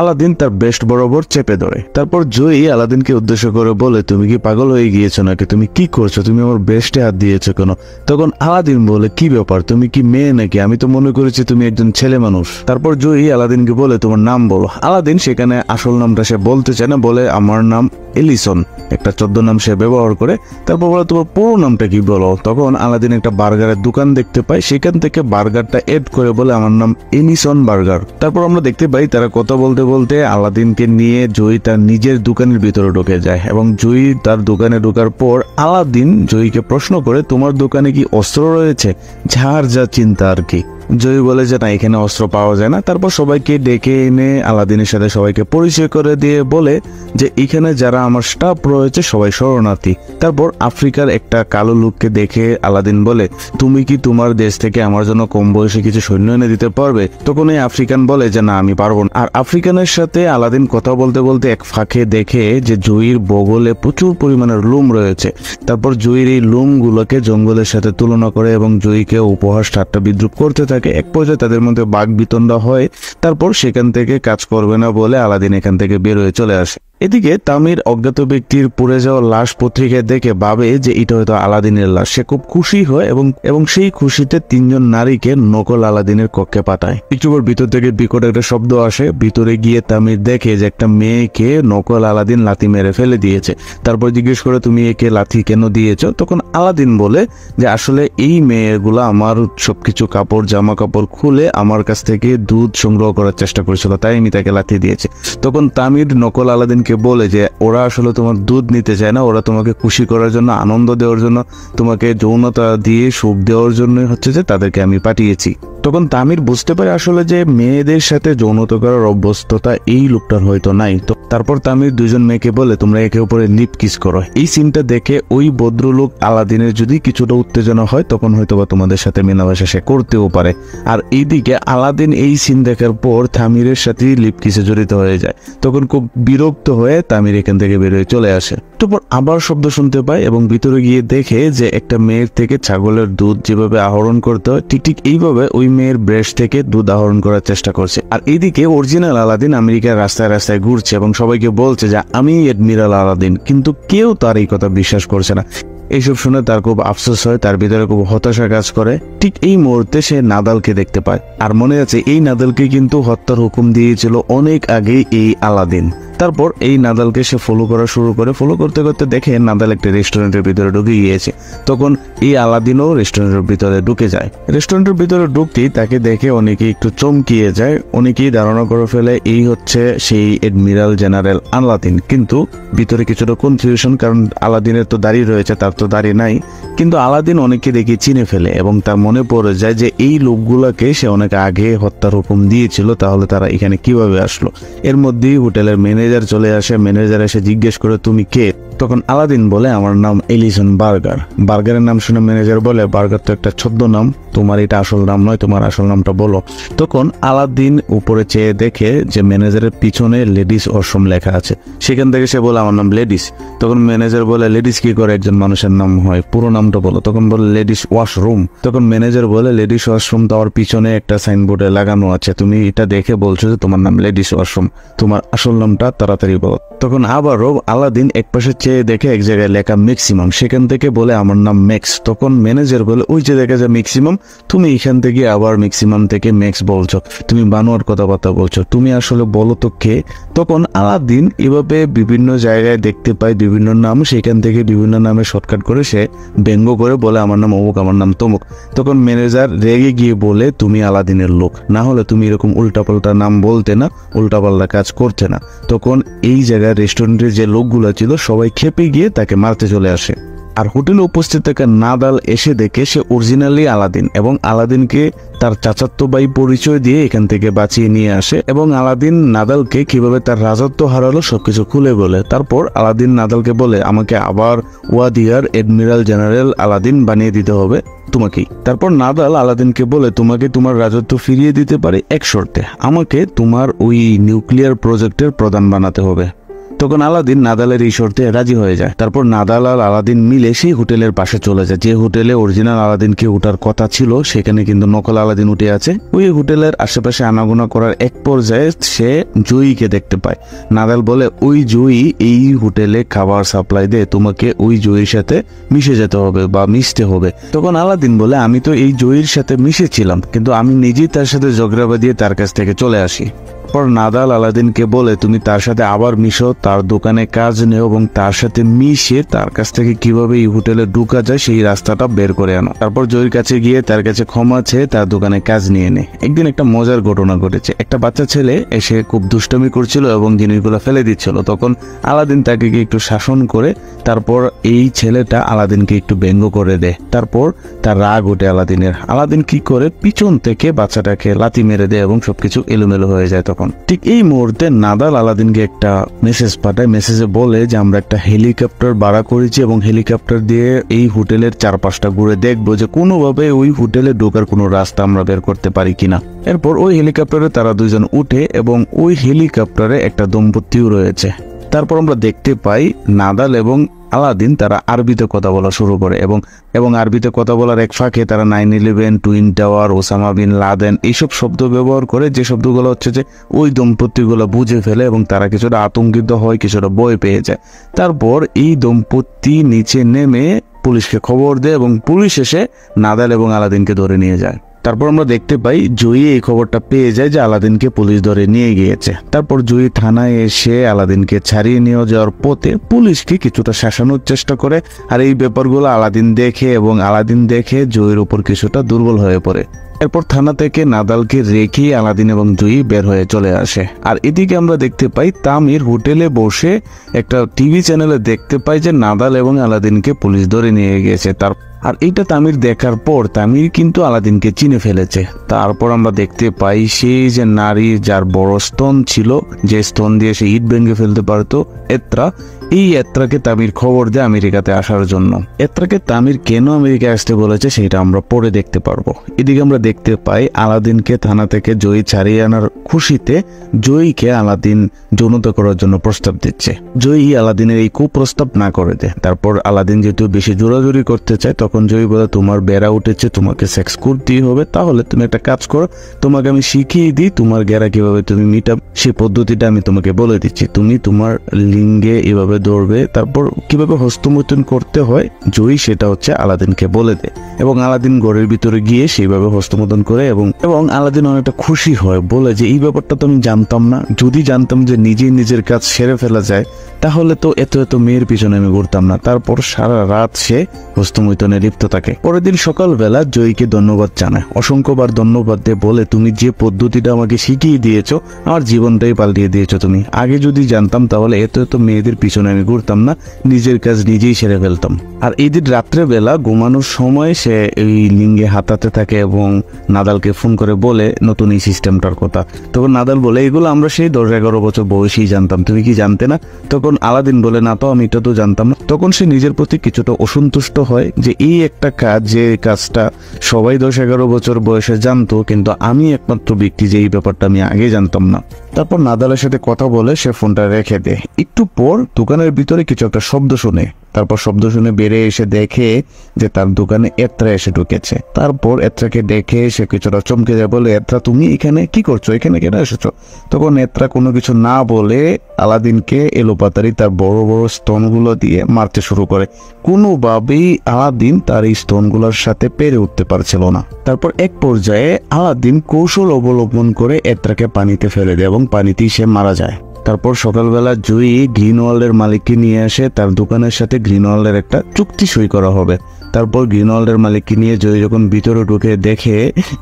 আলাদিন তার বেস্ট বরাবর চেপে ধরে। তারপর জয়ী আলাদিনকে উদ্দেশ্য করে বলে, তুমি কি পাগল হয়ে গিয়েছো নাকি? তুমি কি করছো? তুমি আমার বেস্টে হাত দিয়েছো কেন? তখন আলাদিন বলে, কি ব্যাপার, তুমি কি মেয়ে নাকি? আমি তো মনে করেছি তুমি একজন ছেলে মানুষ। তারপর জয়ী আলাদিনকে বলে, তোমার নাম বলো। আলাদিন সেখানে আসল নামটা সে বলতে চায় না, বলে আমার নাম এলিসন, একটা 14 নাম সে ব্যবহার করে। তারপর বলে, তোমার পুরো নামটা কি বলো। তখন আলাদিন একটা বার্গারের দোকান দেখতে পায়, সেখান থেকে বার্গারটা এড করে বলে, আমার নাম এনিসন বার্গার। তারপর আমরা দেখতে পাই তারা কথা বলতে বলতে আলাদিনকে নিয়ে জয়ী তার নিজের দোকানের ভিতরে ঢুকে যায় এবং জয়ী তার দোকানে ঢোকার পর আলাদিন জয়ীকে প্রশ্ন করে, তোমার দোকানে কি অস্ত্র রয়েছে? যার যা চিন্তা আর কি। জয়ী বলে যে না, এখানে অস্ত্র পাওয়া যায় না। তারপর সবাইকে ডেকে এনে আলাদিনের সাথে সবাইকে পরিচয় করে দিয়ে বলে যে এখানে যারা আমার স্টাফ রয়েছে সবাই শরণার্থী। তারপর আফ্রিকার একটা কালো লোককে দেখে আলাদিন বলে, তুমি কি তোমার দেশ থেকে আমার জন্য কম বয়সে কিছু সৈন্য এনে দিতে পারবে? তখন এই আফ্রিকান বলে যে না, আমি পারবো না। আর আফ্রিকানের সাথে আলাদিন কথা বলতে বলতে এক ফাঁকে দেখে যে জয়ীর বগলে প্রচুর পরিমাণের লোম রয়েছে। তারপর জয়ীর এই লোমগুলোকে জঙ্গলের সাথে তুলনা করে এবং জয়ীকে উপহাস ঠাট্টা বিদ্রুপ করতে থাকে। এক পর্যায়ে তাদের মধ্যে বাক বিতণ্ডা হয়। তারপর সেখান থেকে কাজ করবে না বলে আলাদিন এখান থেকে বের হয়ে চলে আসে। এদিকে তামির অজ্ঞাত ব্যক্তির পুড়ে যাওয়া লাশ পত্রিকায় দেখে ভাবে যে এটা হয়তো আলাদিনের লাশ। সে খুব খুশি হয় এবং সেই খুশিতে 3 জন নারীকে নকল আলাদিনের কক্ষে পাঠায়। একটু পর ভিতর থেকে বিকট একটা শব্দ আসে। ভিতরে গিয়ে তামির দেখে যে একটা মেয়েকে নকল আলাদিন লাথি মেরে ফেলে দিয়েছে। তারপর জিজ্ঞেস করে, তুমি একে লাথি কেন দিয়েছ? তখন আলাদিন বলে যে আসলে এই মেয়েগুলা আমার সবকিছু কাপড় জামা কাপড় খুলে আমার কাছ থেকে দুধ সংগ্রহ করার চেষ্টা করেছিল, তাই আমি তাকে লাথি দিয়েছি। তখন তামির নকল আলাদিন বলে যে ওরা আসলে তোমার দুধ নিতে চায় না, ওরা তোমাকে খুশি করার জন্য, আনন্দ দেওয়ার জন্য, তোমাকে যৌনতা দিয়ে সুখ দেওয়ার জন্য হচ্ছে যে তাদেরকে আমি পাঠিয়েছি। তখন তামির বুঝতে পারে আসলে যে মেয়েদের সাথে যৌনতা করার অভ্যস্ততা এই লোকটার হয়তো নাই। তো তারপর তামির 2 জন মেয়েকে বলে, তোমরা একে অপরে লিপ কিস করো। এই সিনটা দেখে ওই ভদ্রলোক আলাদিনের যদি কিছুটা উত্তেজনা হয় তখন হয়তোবা তোমাদের সাথে মেলামেশা সে করতেও পারে। আর এইদিকে আলাদিন এই সিন দেখার পর তামিরের সাথে লিপ কিসে জড়িত হয়ে যায়। তখন খুব বিরক্ত হয়ে তামির এখান থেকে বের হয়ে চলে আসে। তারপর আবার শব্দ শুনতে পায় এবং ভিতরে গিয়ে দেখে যে একটা মেয়ের থেকে ছাগলের দুধ যেভাবে আহরণ করতে হয় ঠিক এইভাবে ওই মেয়ের ব্রেস্ট থেকে দুধ আহরণ করার চেষ্টা করছে। আর এইদিকে অরিজিনাল আলাদিন আমেরিকার রাস্তায় রাস্তায় ঘুরছে এবং সবাইকে বলছে যে আমি এডমিরাল আলাদিন, কিন্তু কেউ তার এই কথা বিশ্বাস করছে না। এইসব শুনে তার খুব আফসোস হয়, তার ভিতরে খুব হতাশা কাজ করে। ঠিক এই মুহূর্তে সে নাদালকে দেখতে পায়। আর মনে আছে এই নাদালকে কিন্তু হত্যার হুকুম দিয়েছিল অনেক আগে এই আলাদিন। তারপর এই নাদালকে সে ফলো করা শুরু করে। ফলো করতে করতে দেখে নাদাল একটা রেস্টুরেন্টের ভিতরে ঢুকে গিয়েছে। তখন এই আলাদিনও রেস্টুরেন্টের ভিতরে ঢুকে যায়। রেস্টুরেন্টের ভিতরে ঢুকতেই তাকে দেখে অনেকেই একটু চমকিয়ে যায়। অনেকেই ধারণা করে ফেলে এই হচ্ছে সেই এডমিরাল জেনারেল আলাদিন। কিন্তু ভিতরে কিছুটা কনফিউশন, কারণ আলাদিনের তো দাড়ি রয়েছে, তার তো দাড়ি নাই। কিন্তু আলাদিন অনেককে দেখে চিনে ফেলে এবং তার মনে পড়ে যায় যে এই লোকগুলোকে সে অনেক আগে হত্যার হুকুম দিয়েছিল, তাহলে তারা এখানে কিভাবে আসলো। এর মধ্যেই হোটেলের ম্যানেজার চলে আসে। ম্যানেজার এসে জিজ্ঞেস করে, তুমি কে? তখন আলাদিন বলে, আমার নাম এলিসন বার্গার। বার্গারের নাম শুনে ম্যানেজার বলে, বার্গার তো একটা ছদ্মনাম, তোমার এটা আসল নাম নয়, তোমার আসল নামটা বলো। তখন আলাদিন উপরে চেয়ে দেখে যে ম্যানেজারের পিছনে লেডিস ওয়াশরুম লেখা আছে। সেখান থেকে সে বলে, আমার নাম লেডিস। তখন ম্যানেজার বলে, লেডিস কি করে একজন মানুষের নাম হয়, পুরো নামটা বলো। তখন বলে, লেডিস ওয়াশরুম। তখন ম্যানেজার বলে, লেডিস ওয়াশরুম তো আমার পিছনে একটা সাইনবোর্ডে লাগানো আছে, তুমি এটা দেখে বলছো যে তোমার নাম লেডিস ওয়াশরুম, তোমার আসল নামটা তাড়াতাড়ি বলো। তখন আবারও আলাদিন একপাশে সে দেখে এক জায়গায় লেখা ম্যাক্সিমাম, সেখান থেকে বলে আমার নাম ম্যাক্স। তখন ম্যানেজার বলে ওই যে দেখা যায় ম্যাক্সিমাম, তুমি এখান থেকে আবার ম্যাক্সিমাম থেকে ম্যাক্স বলছো, তুমি বানোয়ার কথাবার্তা বলছো, তুমি আসলে বলো তো কে? তখন আলাদিন এভাবে বিভিন্ন জায়গায় দেখতে পায় বিভিন্ন নাম, সেখান থেকে বিভিন্ন নামে শর্টকাট করে সে ব্যঙ্গ করে বলে আমার নাম অমুক, আমার নাম তমুক। তখন ম্যানেজার রেগে গিয়ে বলে তুমি আলাদিনের লোক, না হলে তুমি এরকম উল্টাপাল্টা নাম বলতে না, উল্টাপাল্টা কাজ করতে না। তখন এই জায়গায় রেস্টুরেন্টের যে লোকগুলো ছিল সবাই খেপে গিয়ে তাকে মারতে চলে আসে। আর হোটেলে উপস্থিত থাকা নাদাল এসে দেখে সে অরিজিনালি আলাদিন এবং আলাদিনকে তার চাচাতো ভাই পরিচয় দিয়ে এখান থেকে বাঁচিয়ে নিয়ে আসে এবং আলাদিন নাদালকে কিভাবে তার রাজত্ব হারালো সবকিছু খুলে বলে। তারপর আলাদিন নাদালকে বলে আমাকে আবার ওয়াদিয়ার এডমিরাল জেনারেল আলাদিন বানিয়ে দিতে হবে তোমাকেই। তারপর নাদাল আলাদিনকে বলে তোমাকে তোমার রাজত্ব ফিরিয়ে দিতে পারে এক শর্তে, আমাকে তোমার ওই নিউক্লিয়ার প্রজেক্টের প্রধান বানাতে হবে। তখন আলাদিন নাদালের এই শর্তে রাজি হয়ে যায়। তারপর নাদাল আর আলাদিন মিলে সেই হোটেলের পাশে চলে যায়, যে হোটেলে অরিজিনাল আলাদিনকে ওঠার কথা ছিল সেখানে কিন্তু নকল আলাদিন উঠে আছে। ওই হোটেলের আশেপাশে আনাগোনা করার এক পর্যায়ে সে জয়ীকে দেখতে পায়। নাদাল বলে ওই জয়ী এই হোটেলে খাবার সাপ্লাই দেয়, তোমাকে ওই জয়ীর সাথে মিশে যেতে হবে বা মিশতে হবে। তখন আলাদিন বলে আমি তো এই জয়ীর সাথে মিশেছিলাম, কিন্তু আমি নিজেই তার সাথে ঝগড়া বাঁধিয়ে তার কাছ থেকে চলে আসি। পর নাদাল আলাদিনকে বলে তুমি তার সাথে আবার মিশো, তার দোকানে কাজ নেও এবং তার সাথে মিশে তার কাছ থেকে কিভাবে এই হোটেলে ঢুকা যায় সেই রাস্তাটা বের করে আনো। তারপর জয়ীর কাছে গিয়ে তার কাছে ক্ষমা চেয়ে তার দোকানে কাজ নিয়ে নে। একদিন একটা মজার ঘটনা ঘটেছে, একটা বাচ্চা ছেলে এসে খুব দুষ্টামি করছিল এবং জিনিসগুলো ফেলে দিচ্ছিল। তখন আলাদিন তাকে গিয়ে একটু শাসন করে তারপর এই ছেলেটা আলাদিনকে একটু ব্যঙ্গ করে দেয়। তারপর তার রাগ ওঠে আলাদিনের। আলাদিন কি করে পিছন থেকে বাচ্চাটাকে লাথি মেরে দেয় এবং সবকিছু এলোমেলো হয়ে যায়। তখন ঠিক এই মুহূর্তে নাদাল আলাদিনকে একটা মেসেজ পাঠায়, মেসেজে বলে যে আমরা একটা হেলিকপ্টার ভাড়া করেছি এবং হেলিকপ্টার দিয়ে এই হোটেলের চারপাশটা ঘুরে দেখবো যে কোনোভাবে ওই হোটেলে ঢোকার কোনো রাস্তা আমরা বের করতে পারি কিনা। এরপর ওই হেলিকপ্টারে তারা দুজন উঠে এবং ওই হেলিকপ্টারে একটা দম্পতিও রয়েছে। তারপর আমরা দেখতে পাই নাদাল এবং আলাদিন তারা আরবিতে কথা বলা শুরু করে এবং আরবিতে কথা বলার এক ফাঁকে তারা 9/11, twin tower, Osama bin Laden এইসব শব্দ ব্যবহার করে, যে শব্দগুলো হচ্ছে যে ওই দম্পতিগুলো বুঝে ফেলে এবং তারা কিছুটা আতঙ্কিত হয়, কিছুটা ভয় পেয়ে যায়। তারপর এই দম্পতি নিচে নেমে পুলিশকে খবর দেয় এবং পুলিশ এসে নাদাল এবং আলাদিনকে ধরে নিয়ে যায়। তারপর আমরা দেখতে পাই জয়ী এই খবরটা পেয়ে যায় যে আলাদিনকে পুলিশ ধরে নিয়ে গিয়েছে। তারপর জয়ী থানায় এসে আলাদিনকে ছাড়িয়ে নিয়ে যাওয়ার পথে পুলিশকে কিছুটা শাসানোর চেষ্টা করে। আর এই ব্যাপারগুলো আলাদিন দেখে এবং আলাদিন দেখে জয়ীর উপর কিছুটা দুর্বল হয়ে পড়ে। এরপর থানা থেকে নাদালকে রেখে আলাদিন এবং জয়ী বের হয়ে চলে আসে। আর এদিকে আমরা দেখতে পাই তামির হোটেলে বসে একটা টিভি চ্যানেলে দেখতে পাই যে নাদাল এবং আলাদিনকে পুলিশ ধরে নিয়ে গিয়েছে। আর এইটা তামির দেখার পর তামির কিন্তু আলাদিনকে চিনে ফেলেছে। তারপর আমরা দেখতে পাই সেই যে নারী যার বড় স্তন ছিল, যে স্তন দিয়ে সে ইট ভেঙে ফেলতে পারতো, এত্রা, এই এত্রাকে তামির খবর দেয় আমেরিকাতে আসার জন্য। এত্রাকে তামির কেন আমেরিকায় আসতে বলেছে সেটা আমরা পরে দেখতে পারবো। এদিকে আমরা দেখতে পাই আলাদিনকে থানা থেকে জয়ী ছাড়িয়ে আনার খুশিতে জয়ীকে আলাদিন যৌনতা করার জন্য প্রস্তাব দিচ্ছে। জয়ী আলাদিনের এই কুপ্রস্তাব না করে দেয়। তারপর আলাদিন যেহেতু বেশি জোরাজুরি করতে চায় তখন জয়ী বলে তোমার বেড়া উঠেছে, তোমাকে সেক্স করতেই হবে, তাহলে তুমি একটা কাজ করো, তোমাকে আমি শিখিয়ে দিই তোমার গেরা কিভাবে তুমি মিটাব, সেই পদ্ধতিটা আমি তোমাকে বলে দিচ্ছি। তুমি তোমার লিঙ্গে এভাবে দৌড়বে, তারপর কিভাবে হস্তমৈথুন করতে হয় জয়ী সেটা হচ্ছে আলাদিনকে বলে দেয় এবং আলাদিন ঘরের ভিতরে গিয়ে সেইভাবে হস্তমৈথুন করে এবং আলাদিন অনেকটা খুশি হয়, বলে যে এই ব্যাপারটা তো আমি জানতাম না, যদি জানতাম যে নিজেই নিজের কাজ সেরে ফেলা যায় তাহলে তো এত এত মেয়ের পিছনে আমি ঘুরতাম না। তারপর সারা রাত সে হস্তমৈথুনে লিপ্ত থাকে। পরের দিন সকালবেলা জয়ীকে ধন্যবাদ জানায়, অসংখ্যবার ধন্যবাদ দিয়ে বলে তুমি যে পদ্ধতিটা আমাকে শিখিয়ে দিয়েছো আমার জীবনটাই পাল্টিয়ে দিয়েছো। তুমি আগে যদি জানতাম তাহলে এত এত মেয়েদের পিছনে আমি ঘুরতাম না, নিজের কাজ নিজেই সেরে ফেলতাম। আর এই দিন রাত্রেবেলা ঘুমানোর সময় সে এই লিঙ্গে হাতাতে থাকে এবং নাদালকে ফোন করে বলে নতুন এই সিস্টেমটার কথা। তখন নাদাল বলে এগুলো আমরা সেই 10-11 বছর বয়সেই জানতাম, তুমি কি জানতে না? তখন আলাদিন বলে না তো, আমি এটা তো জানতাম না। তখন সে নিজের প্রতি কিছুটা অসন্তুষ্ট হয় যে এই একটা কাজ, যে কাজটা সবাই 10-11 বছর বয়সে জানতো কিন্তু আমি একমাত্র ব্যক্তি যে এই ব্যাপারটা আমি আগে জানতাম না। তারপর নাদালের সাথে কথা বলে সে ফোনটা রেখে দেয়। একটু পর দোকানের ভিতরে কিছু একটা শব্দ শুনে তারপর শব্দ শুনে বেরিয়ে এসে দেখে যে তার দোকানে এত্রা এসে ঢুকেছে। তারপর এত্রাকে দেখে সে কিছুটা চমকে যায়, বলে এত্রা তুমি এখানে কি করছো, এখানে কেন এসেছো? তখন এত্রা কোনো কিছু না বলে আলাদিনকে এলোপাতারি তার বড় বড় স্তনগুলো দিয়ে মারতে শুরু করে। কোনোভাবেই আলাদিন তার এই স্তনগুলোর সাথে পেরে উঠতে পারছিল না। তারপর এক পর্যায়ে আলাদিন কৌশল অবলম্বন করে এত্রাকে পানিতে ফেলে দেয় এবং পানিতেই সে মারা যায়। তারপর সকালবেলা জয়ী গ্রিনওয়াল্ডের মালিককে নিয়ে আসে, তার দোকানের সাথে গ্রিনওয়াল্ডের একটা চুক্তি সই করা হবে। তারপর গ্রিনওয়াল্ডের মালিককে নিয়ে জয়ী যখন ভিতরে ঢুকে দেখে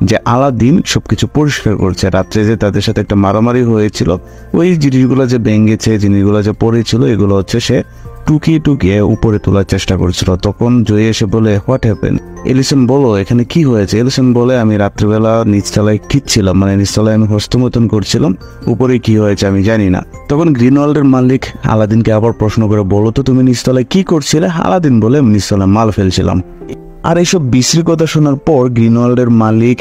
যে আলাদিন সবকিছু পরিষ্কার করছে। রাত্রে যে তাদের সাথে একটা মারামারি হয়েছিল, ওই জিনিসগুলো যে ভেঙেছে, জিনিসগুলো যে পড়েছিল, এগুলো হচ্ছে সে টুকিয়ে টুকিয়ে উপরে তোলার চেষ্টা করছিল। তখন জয়ী এসে বলে, হোয়াট হ্যাপেন? এলিসন বলো এখানে কি হয়েছে? এলিসন বলে, আমি রাত্রিবেলা নিচতলায় খিচ্ছিলাম, মানে নিচতলায় আমি হস্তমতন করছিলাম, উপরে কি হয়েছে আমি জানি না। তখন গ্রিনওয়াল্ডের মালিক আলাদিনকে আবার প্রশ্ন করে, বলো তো তুমি নিচতলায় কি করছিলে? আলাদিন বলে, আমি নিচতলায় মাল ফেলছিলাম। আর এইসব বিশ্রী কথা শোনার পর গ্রিনওয়াল্ডের মালিক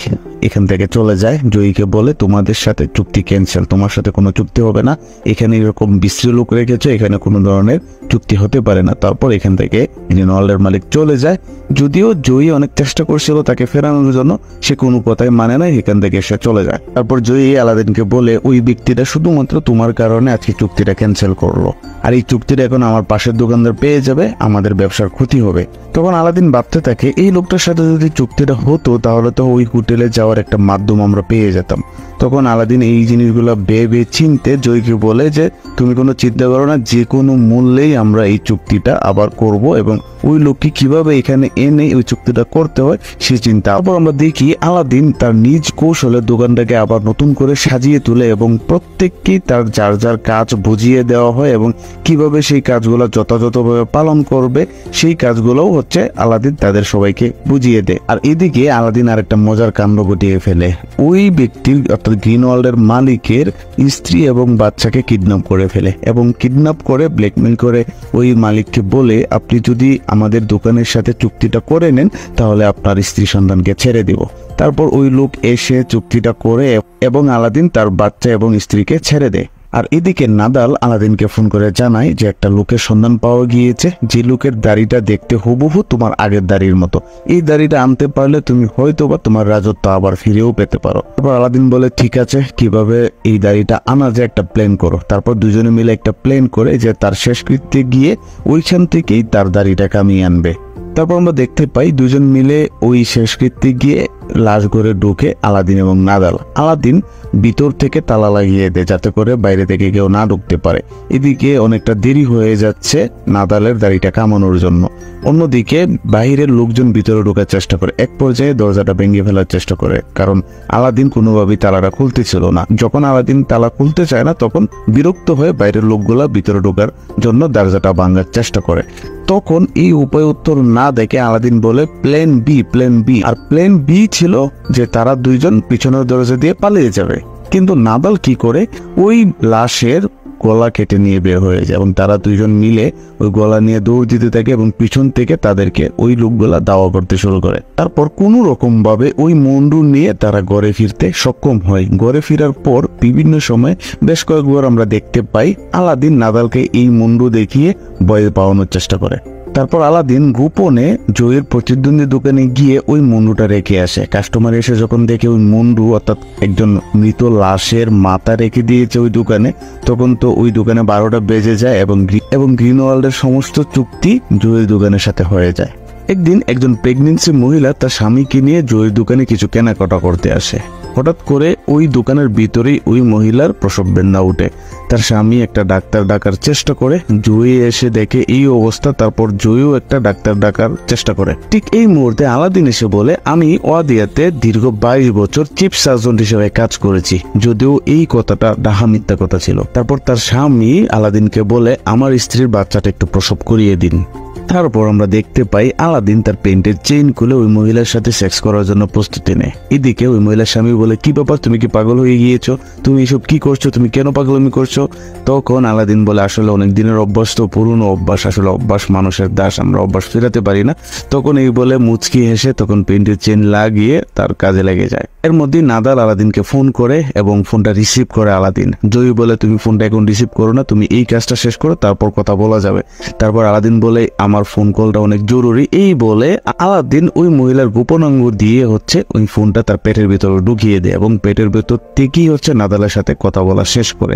এখান থেকে চলে যায়। জয়ীকে বলে, তোমাদের সাথে চুক্তি ক্যান্সেল, তোমার সাথে কোনো চুক্তি হবে না, এখানে এরকম বিশ্রী লোক রেখেছো, এখানে কোনো ধরনের চুক্তি হতে পারে না। তারপর এখান থেকে গ্রিনওয়াল্ডের মালিক চলে যায়। যদিও জয়ী অনেক চেষ্টা করছিল তাকে ফেরানোর জন্য, সে কোনো কথাই মানে না, এখান থেকে সে চলে যায়। তারপর জয়ী আলাদিনকে বলে, ওই ব্যক্তিটা শুধুমাত্র তোমার কারণে আজকে চুক্তিটা ক্যান্সেল করলো, আর এই চুক্তিটা এখন আমার পাশের দোকানদার পেয়ে যাবে, আমাদের ব্যবসার ক্ষতি হবে। তখন আলাদিন ভাবতে থাকে, এই লোকটার সাথে যদি চুক্তিটা হতো তাহলে তো ওই হোটেলে যাওয়ার একটা মাধ্যম আমরা পেয়ে যেতাম। তখন আলাদিন এই জিনিসগুলো ভেবে চিনতে জয়ীকে বলে যে, তুমি কোনো চিন্তা করো না, যে কোনো মূল্যেই আমরা এই চুক্তিটা আবার করব, এবং ওই লোককে কিভাবে এখানে এনে ওই চুক্তিটা করতে হয় সে চিন্তা। তারপর আমরা দেখি আলাদিন তার নিজ কৌশলে দোকানটাকে আবার নতুন করে সাজিয়ে তুলে এবং প্রত্যেককেই তার যার যার কাজ বুঝিয়ে দেওয়া হয় এবং কিভাবে সেই কাজগুলো যথাযথভাবে পালন করবে সেই কাজগুলোও হচ্ছে আলাদিন তাদের সবাইকে বুঝিয়ে দেয়। আর এদিকে আলাদিন আর একটা মজার কাণ্ড ঘটিয়ে ফেলে। ওই ব্যক্তির অর্থাৎ গ্রিনওয়াল্ডের মালিকের স্ত্রী এবং বাচ্চাকে কিডন্যাপ করে ফেলে এবং কিডন্যাপ করে ব্ল্যাকমেল করে ওই মালিককে বলে, আপনি যদি আমাদের দোকানের সাথে চুক্তিটা করে নেন তাহলে আপনার স্ত্রী সন্তানকে ছেড়ে দিব। তারপর ওই লোক এসে চুক্তিটা করে এবং আলাদিন তার বাচ্চা এবং স্ত্রীকে ছেড়ে দেয়। আর এদিকে নাদাল আলাদিনকে ফোন করে জানায় যে একটা লোকের সন্ধান পাওয়া গিয়েছে, যে লোকের দাড়িটা দেখতে হুবহু তোমার আগের দাড়ির মতো। এই দাড়িটা আনতে পারলে তুমি হয়তোবা তোমার রাজত্ব আবার ফিরেও পেতে পারো। তারপর আলাদিন বলে, ঠিক আছে, কিভাবে এই দাড়িটা আনা যায় একটা প্ল্যান করো। তারপর দুজনে মিলে একটা প্ল্যান করে যে তার শেষকৃত্যে গিয়ে ওইখান থেকেই তার দাড়িটা কামিয়ে আনবে। তারপর আমরা দেখতে পাই দুজন মিলে ওই শেষকৃত্যে গিয়ে লাশ ঘরে ঢুকে আলাদিন এবং নাদাল। আলাদিন ভিতর থেকে তালা লাগিয়ে দেয় যাতে করে বাইরে থেকে কেউ না ঢুকতে পারে। এদিকে অনেকটা দেরি হয়ে যাচ্ছে নাদালের দাড়িটা কামানোর জন্য। অন্যদিকে বাহিরের লোকজন ভিতরে ঢোকার চেষ্টা করে, এক পর্যায়ে দরজাটা ভেঙে ফেলার চেষ্টা করে, কারণ আলাদিন কোনোভাবেই তালাটা খুলতেছিল না। যখন আলাদিন তালা খুলতে চায় না তখন বিরক্ত হয়ে বাইরের লোকগুলা ভিতরে ঢোকার জন্য দরজাটা ভাঙার চেষ্টা করে। তখন এই উপায় উত্তর না দেখে আলাদিন বলে, প্ল্যান বি, প্ল্যান বি। আর প্ল্যান বি ছিল যে তারা দুইজন পিছনের দরজা দিয়ে পালিয়ে যাবে। কিন্তু নাদাল কি করে, ওই লাশের গলা কেটে নিয়ে বের হয়ে যায় এবং তারা দুইজন মিলে ওই গলা নিয়ে দৌড় দিতে থাকে এবং পিছন থেকে তাদেরকে ওই লোকগুলা দাওয়া করতে শুরু করে। তারপর কোনো রকম ভাবে ওই মুন্ডু নিয়ে তারা ঘরে ফিরতে সক্ষম হয়। ঘরে ফেরার পর বিভিন্ন সময় বেশ কয়েকবার আমরা দেখতে পাই আলাদিন নাদালকে এই মুন্ডু দেখিয়ে ভয় পাওয়ানোর চেষ্টা করে। তারপর আলাদিন গোপনে জয়ের প্রতিদ্বন্দ্বী দোকানে গিয়ে ওই মুন্ডুটা রেখে আসে। কাস্টমার এসে যখন দেখে ওই মুন্ডু অর্থাৎ একজন মৃত লাশের মাথা রেখে দিয়েছে ওই দোকানে, তখন তো ওই দোকানে 12টা বেজে যায় এবং গ্রিনওয়াল্ডের সমস্ত চুক্তি জয়ের দোকানের সাথে হয়ে যায়। একদিন একজন প্রেগনেন্সি মহিলা তার স্বামীকে নিয়ে জয়ের দোকানে কিছু কেনাকাটা করতে আসে। হঠাৎ করে ওই দোকানের ভিতরেই ওই মহিলার প্রসব বেদনা উঠে। তার স্বামী একটা ডাক্তার ডাকার চেষ্টা করে, জয়ী এসে দেখে এই অবস্থা। তারপর জয়ীও একটা ডাক্তার ডাকার চেষ্টা করে। ঠিক এই মুহূর্তে আলাদিন এসে বলে, আমি ওয়াদিয়াতে দীর্ঘ 22 বছর চিফ সার্জন হিসেবে কাজ করেছি, যদিও এই কথাটা ডাহা মিথ্যা কথা ছিল। তারপর তার স্বামী আলাদিনকে বলে, আমার স্ত্রীর বাচ্চাটা একটু প্রসব করিয়ে দিন। তারপর আমরা দেখতে পাই আলাদিন তার পেন্টের চেইন খুলে ওই মহিলার সাথে সেক্স করার জন্য প্রস্তুতি নেয়। এদিকে ওই মহিলার স্বামী বলে, কি ব্যাপার, তুমি কি পাগল হয়ে গিয়েছো? তুমি এসব কি করছো? তুমি কেন পাগলামি করছো? তখন আলাদিন বলে, আসলে অনেক দিনের অভ্যাস তো, পুরনো অভ্যাস, আসলে অভ্যাস মানুষের দাস, আমরা অভ্যাস ফেরাতে পারি না। তখন এই বলে মুচকি হেসে তখন পেন্টের চেইন লাগিয়ে তার কাজে লেগে যায়। এর মধ্যে নাদাল আলাদিনকে ফোন করে এবং ফোনটা রিসিভ করে আলাদিন। জয়ী বলে, তুমি ফোনটা এখন রিসিভ করো না, তুমি এই কাজটা শেষ করো, তারপর কথা বলা যাবে। তারপর আলাদিন বলে, আমার ফোন কলটা অনেক জরুরি। এই বলে আলাদিন ওই মহিলার গোপনাঙ্গ দিয়ে হচ্ছে ওই ফোনটা তার পেটের ভিতরে ঢুকিয়ে দেয় এবং পেটের ভেতর থেকেই হচ্ছে নাদালের সাথে কথা বলা শেষ করে।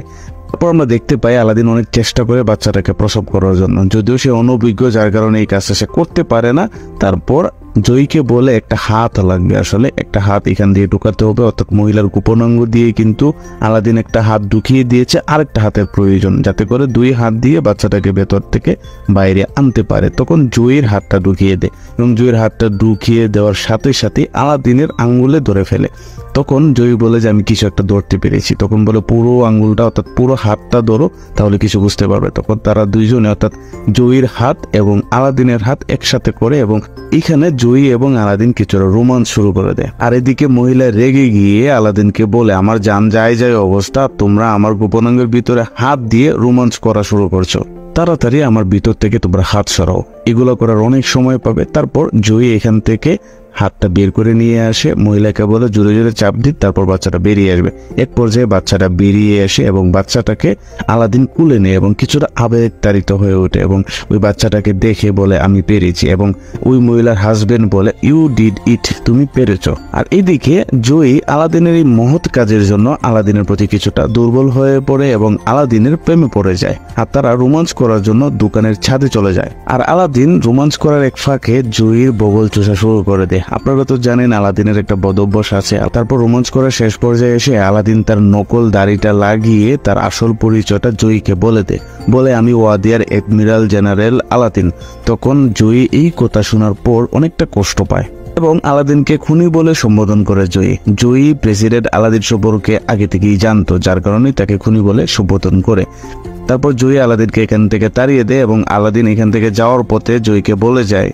তারপর আমরা দেখতে পাই আলাদিন অনেক চেষ্টা করে বাচ্চাটাকে প্রসব করার জন্য, যদিও সে অনভিজ্ঞ, যার কারণে এই কাজটা সে করতে পারে না। তারপর জয়ীকে বলে একটা হাত লাগবে, আসলে একটা হাত এখান দিয়ে ঢুকাতে হবে, অর্থাৎ মহিলার গোপনাঙ্গ দিয়ে কিন্তু আলাদিন একটা হাত ঢুকিয়ে দিয়েছে, আরেকটা হাতের প্রয়োজন যাতে করে 2 হাত দিয়ে বাচ্চাটাকে ভেতর থেকে বাইরে আনতে পারে। তখন জয়ীর হাতটা ঢুকিয়ে দেয় এবং জয়ীর হাতটা ঢুকিয়ে দেওয়ার সাথে সাথে আলাদিনের আঙ্গুলে ধরে ফেলে। তখন জয়ী বলে যে আমি কিছু একটা ধরতে পেরেছি। তখন বলে পুরো আঙ্গুলটা অর্থাৎ পুরো হাতটা ধরো, তাহলে কিছু বুঝতে পারবে। তখন তারা দুইজনে অর্থাৎ জয়ীর হাত এবং আলাদিনের হাত একসাথে করে এবং এখানে জয়ী এবং আলাদিন কিছুটা রোমান্স শুরু করে দেয়। আর এদিকে মহিলা রেগে গিয়ে আলাদিনকে বলে আমার জান যায় অবস্থা, তোমরা আমার গোপনাঙ্গের ভিতরে হাত দিয়ে রোমান্স করা শুরু করছো, তাড়াতাড়ি আমার ভিতর থেকে তোমরা হাত সরাও, এগুলো করার অনেক সময় পাবে। তারপর জয়ী এখান থেকে হাতটা বের করে নিয়ে আসে, মহিলাকে বলে জোরে জোরে চাপ দিই, তারপর বাচ্চাটা বেরিয়ে আসবে। এক পর্যায়ে বাচ্চাটা বেরিয়ে আসে এবং বাচ্চাটাকে আলাদিন কুলে নেয় এবং কিছুটা আবেগতাড়িত হয়ে ওঠে এবং ওই বাচ্চাটাকে দেখে বলে আমি পেরেছি এবং ওই মহিলার হাজবেন্ড বলে ইউ ডিড ইট, তুমি পেরেছো। আর এইদিকে জয়ী আলাদিনের এই মহৎ কাজের জন্য আলাদিনের প্রতি কিছুটা দুর্বল হয়ে পড়ে এবং আলাদিনের প্রেমে পড়ে যায়। আর তারা রোমান্স করার জন্য দোকানের ছাদে চলে যায়। আর আলাদিন রোমান্স করার এক ফাঁকে জয়ীর বগল চুষা শুরু করে দেয়। আপনারা তো জানেন আলাদিনের একটা বদ অভ্যাস আছে। তারপর রোমান্স করার শেষ পর্যায়ে এসে আলাদিন তার নকল দাড়িটা লাগিয়ে তার আসল পরিচয়টা জয়ীকে বলে দেয়, বলে আমি ওয়াদিয়ার এডমিরাল জেনারেল আলাদিন। তখন জয়ী এই কথা শোনার পর অনেকটা কষ্ট পায় এবং আলাদিনকে খুনি বলে সম্বোধন করে জয়ী। জয়ী প্রেসিডেন্ট আলাদিন সম্পর্কে আগে থেকেই জানতো, যার কারণে তাকে খুনি বলে সম্বোধন করে। তারপর জয়ী আলাদিনকে এখান থেকে তাড়িয়ে দেয় এবং আলাদিন এখান থেকে যাওয়ার পথে জয়ীকে বলে যায়,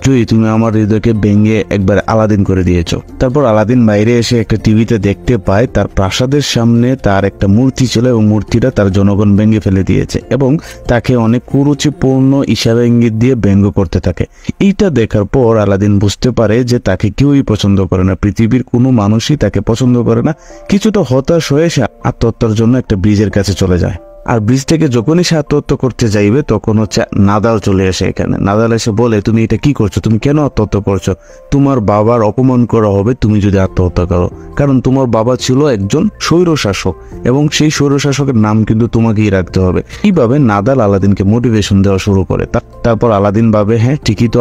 জয়ী তুমি আমার হৃদয়কে ভেঙে একবার আলাদিন করে দিয়েছো। তারপর আলাদিন বাইরে এসে একটা টিভিতে দেখতে পায় তার প্রাসাদের সামনে তার একটা মূর্তি ছিল এবং মূর্তিটা তার জনগণ ভেঙে ফেলে দিয়েছে এবং তাকে অনেক কুরুচিপূর্ণ ইশারা ইঙ্গিত দিয়ে ব্যঙ্গ করতে থাকে। এইটা দেখার পর আলাদিন বুঝতে পারে যে তাকে কেউই পছন্দ করে না, পৃথিবীর কোনো মানুষই তাকে পছন্দ করে না। কিছুটা হতাশ হয়ে সে আত্মহত্যার জন্য একটা ব্রিজের কাছে চলে যায়। আর ব্রিজ থেকে যখনই সে আত্মহত্যা করতে যাইবে তখন হচ্ছে নাদাল চলে আসে এখানে। নাদাল এসে বলে তুমি এটা কি করছো, তুমি কেন আত্মহত্যা করছো, তোমার বাবার অপমান করা হবে তুমি যদি আত্মহত্যা করো, কারণ তোমার বাবা ছিল একজন স্বৈরশাসক এবং সেই স্বৈরশাসকের নাম কিন্তু তোমাকেই রাখতে হবে। এইভাবে নাদাল আলাদিনকে মোটিভেশন দেওয়া শুরু করে। তারপর আলাদিন ভাবে হ্যাঁ ঠিকই তো,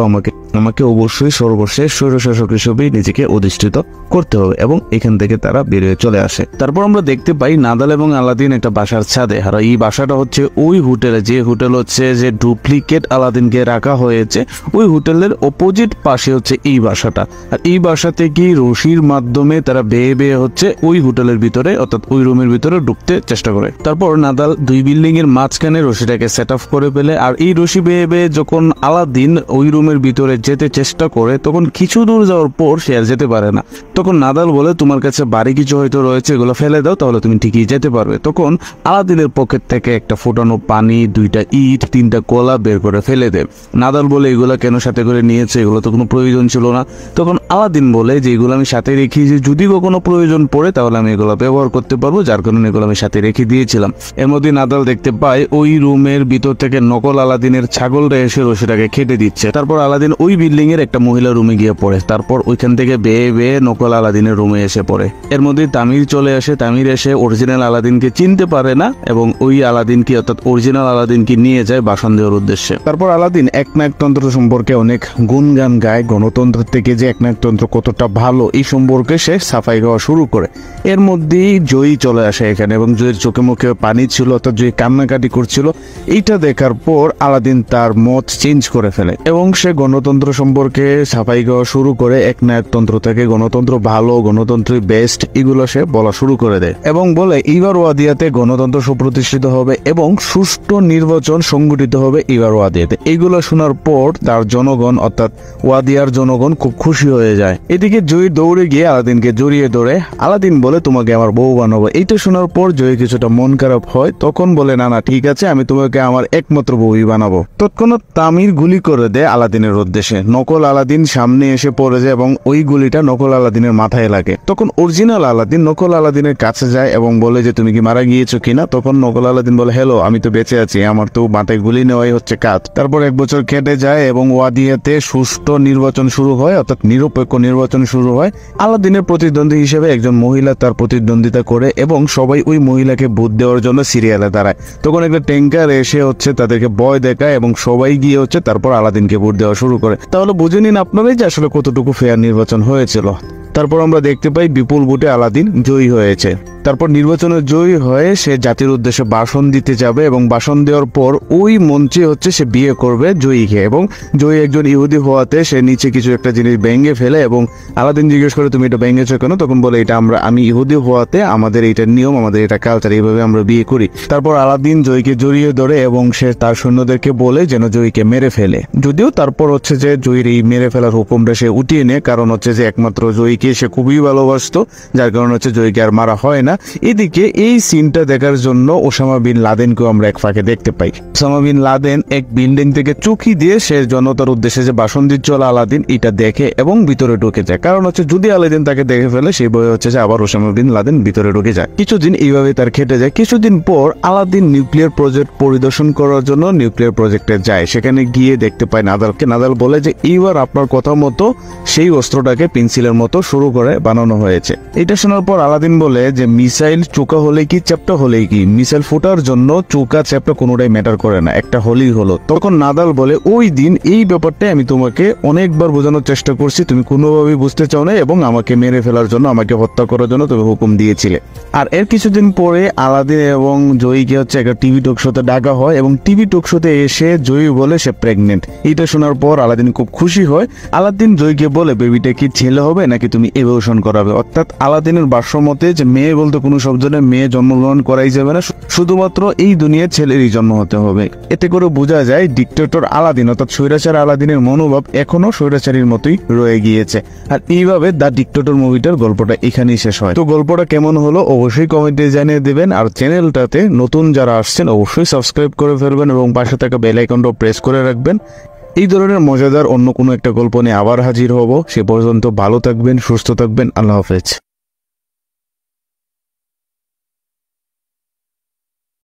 আমাকে অবশ্যই সর্বশেষ স্বৈরশাসক হিসেবেই নিজেকে অধিষ্ঠিত করতে হবে এবং এখান থেকে তারা বেরিয়ে চলে আসে। তারপর আমরা দেখতে পাই নাদাল এবং আলাদিন একটা বাসার ছাদে। আর এই বাসাটা হচ্ছে ওই হোটেলে, যে হোটেল হচ্ছে যে ডুপ্লিকেট আলাদিনকে রাখা হয়েছে, ওই হোটেলের অপোজিট পাশে হচ্ছে এই বাসাটা। আর এই বাসাতে কি রশির মাধ্যমে তারা বেয়ে বেয়ে হচ্ছে ওই হোটেলের ভিতরে অর্থাৎ ওই রুমের ভিতরে ঢুকতে চেষ্টা করে। তারপর নাদাল 2 বিল্ডিং এর মাঝখানে রশিটাকে সেট আপ করে ফেলে। আর এই রশি বেয়ে বেয়ে যখন আলাদিন ওই রুমের ভিতরে যেতে চেষ্টা করে তখন কিছু দূর যাওয়ার পর সে আর যেতে পারে না। তখন নাদাল বলে তোমার কাছে বাড়ি কিছু হয়তো রয়েছে, এগুলো ফেলে দাও, তাহলে তুমি ঠিকই যেতে পারবে। তখন আলাদিনের পকেট থেকে একটা ফোটানো পানি, 2টা ইট, 3টা কলা বের করে ফেলে দেয়। নাদাল বলে এগুলো কেন সাথে করে নিয়েছে, এগুলো তো কোনো প্রয়োজন ছিল না। তখন আলাদিন বলে যে এগুলো আমি সাথে রেখে যে যদি কখনো প্রয়োজন পড়ে তাহলে আমি এগুলো ব্যবহার করতে পারবো, যার কারণে এগুলো আমি সাথে রেখে দিয়েছিলাম। এর মধ্যে নাদাল দেখতে পায় ওই রুমের ভিতর থেকে নকল আলাদিনের ছাগলটা এসে রশিটাকে খেটে দিচ্ছে। তারপর আলাদিন ওই বিল্ডিং এর একটা মহিলা রুমে গিয়ে পড়ে। তারপর ওইখান থেকে বেয়ে বেয়ে নকল আলাদিনের রুমে এসে পড়ে। এর মধ্যে তামির চলে আসে। তামির এসে অরিজিনাল আলাদিনকে চিনতে পারে না এবং ওই আলাদিনকে অর্থাৎ অরিজিনাল আলাদিনকে নিয়ে যায় বাসন দেওয়ার উদ্দেশ্যে। তারপর আলাদিন একনায়কতন্ত্র সম্পর্কে অনেক গুণগান গায়, গণতন্ত্র থেকে যে একনায়কতন্ত্র কতটা ভালো এই সম্পর্কে সে সাফাই গাওয়া শুরু করে। এর মধ্যেই জয়ী চলে আসে এখানে এবং জয়ীর চোখে মুখে পানি ছিল, অর্থাৎ জয়ী কান্নাকাটি করছিল। এইটা দেখার পর আলাদিন তার মত চেঞ্জ করে ফেলে এবং সে গণতন্ত্র সম্পর্কে সাফাই গাওয়া শুরু করে। একনায়কতন্ত্র থেকে গণতন্ত্র ভালো, গণতন্ত্রই বেস্ট, এগুলো সে বলা শুরু করে দেয় এবং বলে এইবার ওয়াদিয়াতে গণতন্ত্র সুপ্রতিষ্ঠিত হবে এবং সুষ্ঠু নির্বাচন সংগঠিত হবে এইবার ওয়াদিয়াতে। এইগুলো শোনার পর তার জনগণ অর্থাৎ ওয়াদিয়ার জনগণ খুব খুশি হয়ে যায়। এদিকে জয়ী দৌড়ে গিয়ে আলাদিনকে জড়িয়ে ধরে। আলাদিন বলে তোমাকে আমার বউ বানাবো। এইটা শোনার পর জয়ী কিছুটা মন খারাপ হয়। তখন বলে না না ঠিক আছে, আমি তোমাকে আমার একমাত্র বউই বানাবো। তৎক্ষণাৎ তামির গুলি করে দেয় আলাদিনের উদ্দেশ্যে। নকল আলাদিন সামনে এসে পড়ে যায় এবং ওই গুলিটা নকল আলাদিনের মাথায় লাগে। তখন অরিজিনাল আলাদিন নকল আলাদিনের কাছে যায় এবং বলে যে তুমি কি মারা গিয়েছো কিনা। তখন নকল আলাদিন বলে হ্যালো, আমি তো বেঁচে আছি, আমার তো মাথায় গুলি নেওয়াই হচ্ছে কাজ। তারপর 1 বছর কেটে যায় এবং ওয়াদিয়াতে সুষ্ঠু নির্বাচন শুরু হয়, অর্থাৎ নিরপেক্ষ নির্বাচন শুরু হয়। আলাদিনের প্রতিদ্বন্দ্বী হিসেবে একজন মহিলা তার প্রতিদ্বন্দ্বিতা করে এবং সবাই ওই মহিলাকে ভোট দেওয়ার জন্য সিরিয়ালে দাঁড়ায়। তখন একটা ট্যাঙ্কার এসে তাদেরকে ভয় দেখায় এবং সবাই গিয়ে তারপর আলাদিনকে ভোট দেওয়া শুরু করে। তাহলে বুঝে নিন আপনারাই যে আসলে কতটুকু ফেয়ার নির্বাচন হয়েছিল। তারপর আমরা দেখতে পাই বিপুল ভোটে আলাদিন জয়ী হয়েছে। তারপর নির্বাচনে জয়ী হয়ে সে জাতির উদ্দেশ্যে ভাষণ দিতে যাবে এবং ভাষণ দেওয়ার পর ওই মঞ্চে সে বিয়ে করবে জয়ীকে, এবং জয়ী একজন ইহুদি হওয়াতে সে নিচে কিছু একটা জিনিস ভেঙে ফেলে এবং আলাদিন জিজ্ঞেস করে তুমি এটা ভেঙেছো কেন? তখন বলে এটা আমি ইহুদি হওয়াতে আমাদের এইটা নিয়ম, আমাদের এটা কালচার, এইভাবে আমরা বিয়ে করি। তারপর আলাদিন জয়ীকে জড়িয়ে ধরে এবং সে তার সৈন্যদেরকে বলে যেন জয়ীকে মেরে ফেলে। যদিও তারপর যে জয়ীর এই মেরে ফেলার হুকুমটা সে উঠিয়ে নেয়, কারণ যে একমাত্র জয়ীকে সে খুবই ভালোবাসতো, যার কারণে জয়ীকে আর মারা হয় না। এদিকে এই সিনটা দেখার জন্য ওসামা বিন লাদেনকেও আমরা এক ফাঁকে দেখতে পাই। ওসামা বিন লাদেন এক বিল্ডিং থেকে চুকি দিয়ে সে জনতার উদ্দেশ্যে যে ভাষণ দিচ্ছিল আলাদিন এটা দেখে এবং ভিতরে ঢুকে যায়, কারণ যদি আলাদিন তাকে দেখে ফেলে সেই ভয়ে যে আবার ওসামা বিন লাদেন ভিতরে ঢুকে যায়। কিছুদিন এইভাবে তার কেটে যায়। কিছুদিন পর আলাদিন নিউক্লিয়ার প্রজেক্ট পরিদর্শন করার জন্য নিউক্লিয়ার প্রজেক্টে যায়। সেখানে গিয়ে দেখতে পায় নাদালকে। নাদাল বলে যে এইবার আপনার কথা মতো সেই অস্ত্রটাকে পেন্সিলের মতো শুরু করে বানানো হয়েছে। এটা শোনার পর আলাদিন বলে যে মিসাইল চোকা হলে কি চ্যাপ্টা হলেই কি, মিসাইল ফোটার জন্য চোকা চ্যাপ্টা কোনোটাই ম্যাটার করে না, একটা হলেই হলো। তখন নাদাল বলে ওই দিন এই ব্যাপারটা আমি তোমাকে অনেকবার বোঝানোর চেষ্টা করছি, তুমি কোনোভাবেই বুঝতে চাও না এবং আমাকে মেরে ফেলার জন্য, আমাকে হত্যা করার জন্য তুমি হুকুম দিয়েছিলে। আর এর কিছুদিন পরে আলাদিন এবং জয়ীকে একটা টিভি টক শোতে ডাকা হয় এবং টিভি টক শোতে এসে জয়ী বলে সে প্রেগনেন্ট। এটা শোনার পর আলাদিন খুব খুশি হয়। আলাদিন জয়ীকে বলে বেবিটা কি ছেলে হবে নাকি তুমি এভলিউশন করাবে, অর্থাৎ আলাদিনের ভাষ্য মতে যে মেয়ে বলতে কোনো শব্দে মেয়ে জন্মগ্রহণ করাই যাবে না, শুধুমাত্র এই দুনিয়ার ছেলেরই জন্ম হতে হবে। এতে করে বোঝা যায় ডিক্টেটর আলাদিন অর্থাৎ স্বৈরাচার আলাদিনের মনোভাব এখনো স্বৈরাচারীর মতোই রয়ে গিয়েছে। আর এইভাবে দ্য ডিক্টেটর মুভিটার গল্পটা এখানেই শেষ হয়। তো গল্পটা কেমন হলো অবশ্যই কমেন্টে জানিয়ে দেবেন। আর চ্যানেলটাতে নতুন যারা আসছেন অবশ্যই সাবস্ক্রাইব করে ফেলবেন এবং পাশে থাকা বেল আইকনটাও প্রেস করে রাখবেন। এই ধরনের মজাদার অন্য কোনো একটা গল্প নিয়ে আবার হাজির হব। সে পর্যন্ত ভালো থাকবেন, সুস্থ থাকবেন। আল্লাহ হাফেজ।